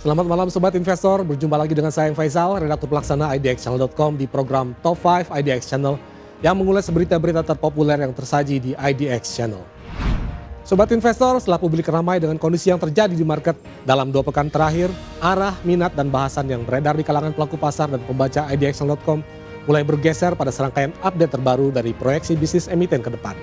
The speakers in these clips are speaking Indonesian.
Selamat malam Sobat Investor, berjumpa lagi dengan saya Faisal, redaktur pelaksana idxchannel.com di program Top 5 IDX Channel yang mengulas berita-berita terpopuler yang tersaji di IDX Channel. Sobat Investor, setelah publik ramai dengan kondisi yang terjadi di market dalam 2 pekan terakhir, arah, minat, dan bahasan yang beredar di kalangan pelaku pasar dan pembaca idxchannel.com mulai bergeser pada serangkaian update terbaru dari proyeksi bisnis emiten ke depan.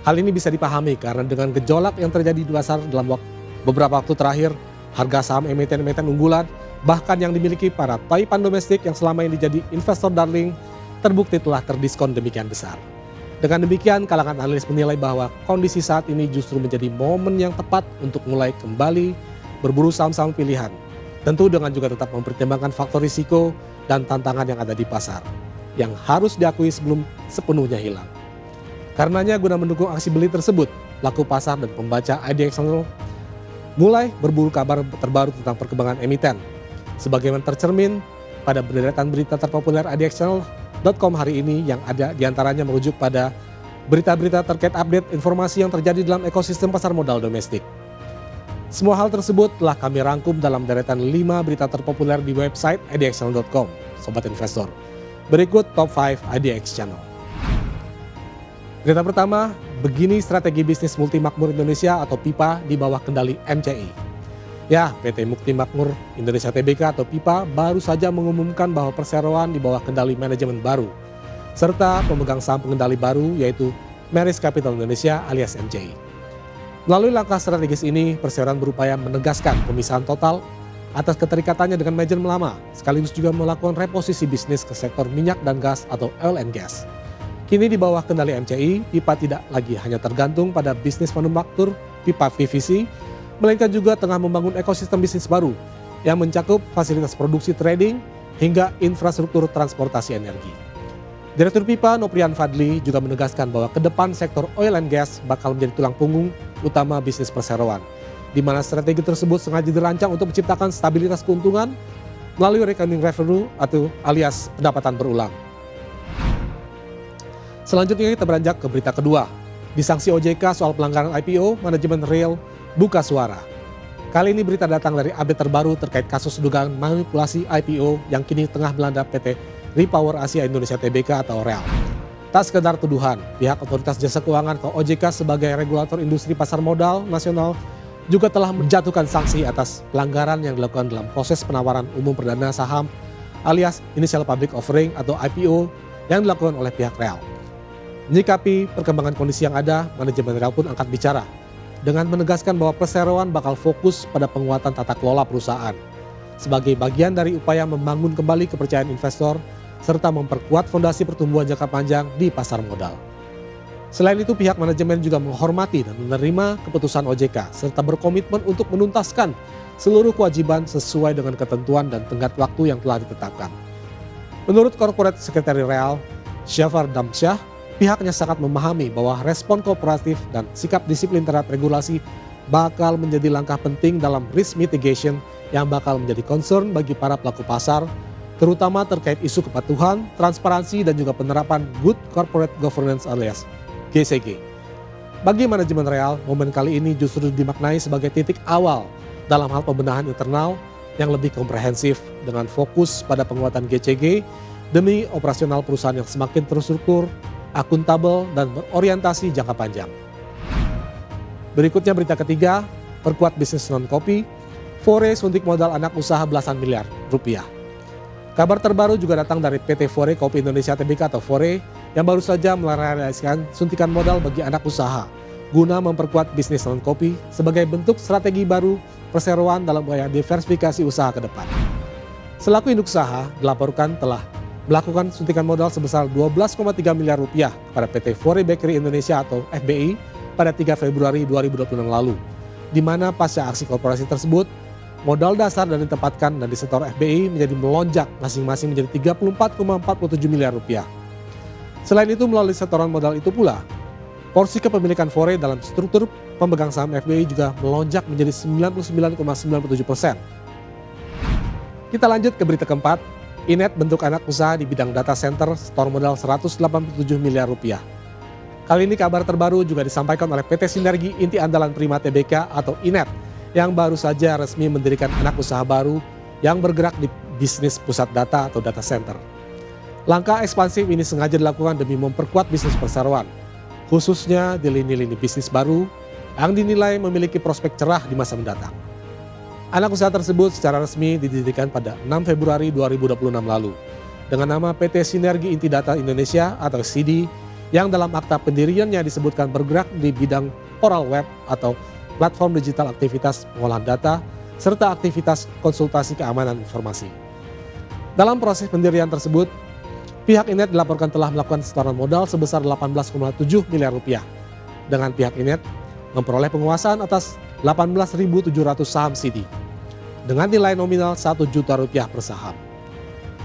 Hal ini bisa dipahami karena dengan gejolak yang terjadi di pasar dalam beberapa waktu terakhir, harga saham emiten-emiten unggulan, bahkan yang dimiliki para taipan domestik yang selama ini jadi investor darling, terbukti telah terdiskon demikian besar. Dengan demikian, kalangan analis menilai bahwa kondisi saat ini justru menjadi momen yang tepat untuk mulai kembali berburu saham-saham pilihan. Tentu dengan juga tetap mempertimbangkan faktor risiko dan tantangan yang ada di pasar, yang harus diakui sebelum sepenuhnya hilang. Karenanya guna mendukung aksi beli tersebut, pelaku pasar dan pembaca IDX Channel mulai berburu kabar terbaru tentang perkembangan emiten. Sebagaimana tercermin pada deretan berita terpopuler idxchannel.com hari ini yang ada diantaranya merujuk pada berita-berita terkait update informasi yang terjadi dalam ekosistem pasar modal domestik. Semua hal tersebut telah kami rangkum dalam deretan 5 berita terpopuler di website idxchannel.com, Sobat Investor. Berikut Top 5 IDX Channel. Berita pertama, begini strategi bisnis Multimakmur Indonesia atau PIPA di bawah kendali MCI. Ya, PT Multimakmur Indonesia Tbk atau PIPA baru saja mengumumkan bahwa perseroan di bawah kendali manajemen baru, serta pemegang saham pengendali baru yaitu Meris Capital Indonesia alias MCI. Melalui langkah strategis ini, perseroan berupaya menegaskan pemisahan total atas keterikatannya dengan manajemen lama, sekaligus juga melakukan reposisi bisnis ke sektor minyak dan gas atau oil and gas. Kini di bawah kendali MCI, PIPA tidak lagi hanya tergantung pada bisnis manufaktur PIPA PVC, melainkan juga tengah membangun ekosistem bisnis baru yang mencakup fasilitas produksi trading hingga infrastruktur transportasi energi. Direktur PIPA Noprian Fadli juga menegaskan bahwa ke depan sektor oil and gas bakal menjadi tulang punggung utama bisnis perseroan, di mana strategi tersebut sengaja dirancang untuk menciptakan stabilitas keuntungan melalui recurring revenue atau alias pendapatan berulang. Selanjutnya kita beranjak ke berita kedua. Disangsi OJK soal pelanggaran IPO, manajemen real buka suara. Kali ini berita datang dari update terbaru terkait kasus dugaan manipulasi IPO yang kini tengah melanda PT Repower Asia Indonesia Tbk atau REAL. Tak sekedar tuduhan, pihak Otoritas Jasa Keuangan atau OJK sebagai regulator industri pasar modal nasional juga telah menjatuhkan sanksi atas pelanggaran yang dilakukan dalam proses penawaran umum perdana saham alias Initial Public Offering atau IPO yang dilakukan oleh pihak REAL. Menyikapi perkembangan kondisi yang ada, manajemen REAL pun angkat bicara dengan menegaskan bahwa perseroan bakal fokus pada penguatan tata kelola perusahaan sebagai bagian dari upaya membangun kembali kepercayaan investor serta memperkuat fondasi pertumbuhan jangka panjang di pasar modal. Selain itu, pihak manajemen juga menghormati dan menerima keputusan OJK serta berkomitmen untuk menuntaskan seluruh kewajiban sesuai dengan ketentuan dan tenggat waktu yang telah ditetapkan. Menurut Corporate Secretary REAL, Syafar Damsyah, pihaknya sangat memahami bahwa respon kooperatif dan sikap disiplin terhadap regulasi bakal menjadi langkah penting dalam risk mitigation yang bakal menjadi concern bagi para pelaku pasar, terutama terkait isu kepatuhan, transparansi, dan juga penerapan Good Corporate Governance alias GCG. Bagi manajemen REAL, momen kali ini justru dimaknai sebagai titik awal dalam hal pembenahan internal yang lebih komprehensif dengan fokus pada penguatan GCG demi operasional perusahaan yang semakin terstruktur, akuntabel, dan berorientasi jangka panjang. Berikutnya berita ketiga, perkuat bisnis non-kopi, Fore suntik modal anak usaha belasan miliar rupiah. Kabar terbaru juga datang dari PT Fore Kopi Indonesia Tbk atau Fore yang baru saja merealisasikan suntikan modal bagi anak usaha guna memperkuat bisnis non-kopi sebagai bentuk strategi baru perseroan dalam upaya diversifikasi usaha ke depan. Selaku induk usaha, dilaporkan telah melakukan suntikan modal sebesar 12,3 miliar rupiah kepada PT Fore Bakery Indonesia atau FBI pada 3 Februari 2026 lalu, di mana pasca aksi korporasi tersebut, modal dasar dan ditempatkan dan disetor FBI menjadi melonjak masing-masing menjadi 34,47 miliar rupiah. Selain itu, melalui setoran modal itu pula, porsi kepemilikan Fore dalam struktur pemegang saham FBI juga melonjak menjadi 99,97%. Kita lanjut ke berita keempat. Inet bentuk anak usaha di bidang data center setor modal 187 miliar rupiah. Kali ini kabar terbaru juga disampaikan oleh PT Sinergi Inti Andalan Prima Tbk atau Inet yang baru saja resmi mendirikan anak usaha baru yang bergerak di bisnis pusat data atau data center. Langkah ekspansif ini sengaja dilakukan demi memperkuat bisnis perseroan, khususnya di lini-lini bisnis baru yang dinilai memiliki prospek cerah di masa mendatang. Anak usaha tersebut secara resmi didirikan pada 6 Februari 2026 lalu dengan nama PT Sinergi Inti Data Indonesia atau SIDI, yang dalam akta pendiriannya disebutkan bergerak di bidang oral web atau platform digital aktivitas pengolahan data serta aktivitas konsultasi keamanan informasi. Dalam proses pendirian tersebut, pihak Inet dilaporkan telah melakukan setoran modal sebesar 18,7 miliar rupiah, dengan pihak Inet memperoleh penguasaan atas 18.700 saham SIDI dengan nilai nominal 1 juta rupiah per saham.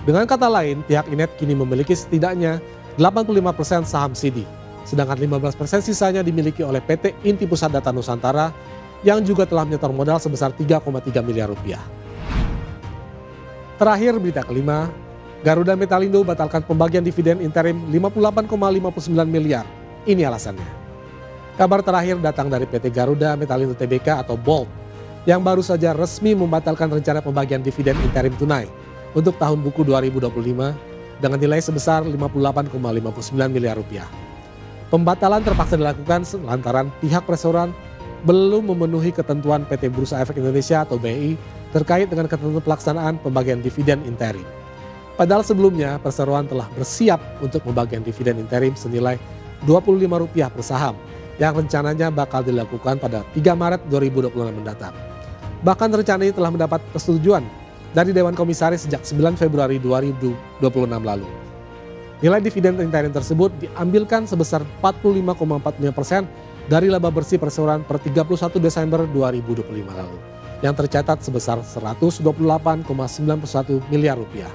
Dengan kata lain, pihak Inet kini memiliki setidaknya 85% saham SIDI, sedangkan 15% sisanya dimiliki oleh PT Inti Pusat Data Nusantara yang juga telah menyetor modal sebesar 3,3 miliar rupiah. Terakhir, berita kelima, Garuda Metalindo batalkan pembagian dividen interim 58,59 miliar. Ini alasannya. Kabar terakhir datang dari PT Garuda Metalindo Tbk atau BOLT yang baru saja resmi membatalkan rencana pembagian dividen interim tunai untuk tahun buku 2025 dengan nilai sebesar 58,59 miliar rupiah. Pembatalan terpaksa dilakukan lantaran pihak perseroan belum memenuhi ketentuan PT Bursa Efek Indonesia atau BI terkait dengan ketentuan pelaksanaan pembagian dividen interim. Padahal sebelumnya perseroan telah bersiap untuk pembagian dividen interim senilai Rp25 per saham yang rencananya bakal dilakukan pada 3 Maret 2026 mendatang. Bahkan rencana ini telah mendapat persetujuan dari Dewan Komisaris sejak 9 Februari 2026 lalu. Nilai dividen interim tersebut diambilkan sebesar 45,45% dari laba bersih perseroan per 31 Desember 2025 lalu, yang tercatat sebesar 128,91 miliar rupiah.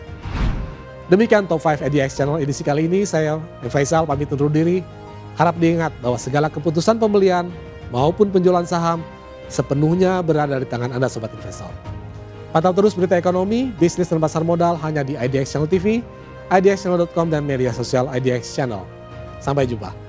Demikian Top 5 IDX Channel edisi kali ini, saya Faisal pamit undur diri. Harap diingat bahwa segala keputusan pembelian maupun penjualan saham sepenuhnya berada di tangan Anda Sobat Investor. Pantau terus berita ekonomi, bisnis dan pasar modal hanya di IDX Channel TV, idxchannel.com dan media sosial IDX Channel. Sampai jumpa.